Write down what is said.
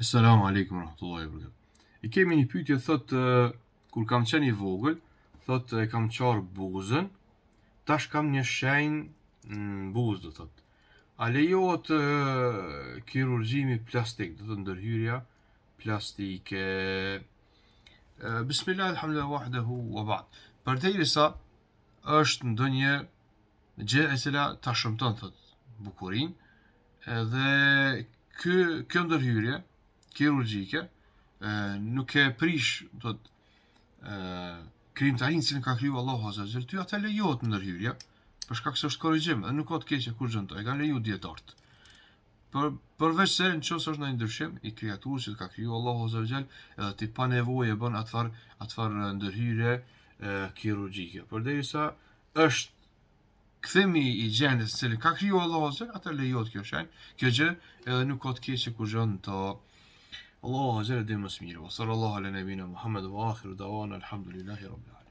Assalamu alaikum rahmatullahi wa barakatuh. I kemi një pyetje thotë kur kam qenë i vogël, thotë e kam qarë buzën, tash kam një shenjë në buzë do thotë. A lejohet kirurgjimi plastik, do thotë ndërhyrja plastike? Bismillah, alhamdulillah, wahdahu wa ba'd. Përderisa është ndonjë gjë e cila ta shëmton thotë bukurinë dhe kjo ndërhyrje kirurgjike nuk e prish thot krijimtarinë që ka kriju Allahu Azza wa Jall, ty atë lejohet ndërhyrja, për shkak se është korrigjim, dhe nuk ka të keqe kur gjën to, e kanë leju dietarët. Përveç se nëse është ndonjë ndryshim i krijaturës që ka kriju Allahu Azza wa Jall, edhe ti pa nevojë bën atfar ndërhyrje kirurgjike. Përderisa është kthimi i gjendjes që ka kriju Allahu Azza wa Jall, atë lejohet kjo gjë, edhe nuk ka të keqe kur gjën to. الله جل ديما اسميره وصلى الله على نبينا محمد وآخر دعوانا الحمد لله رب العالمين.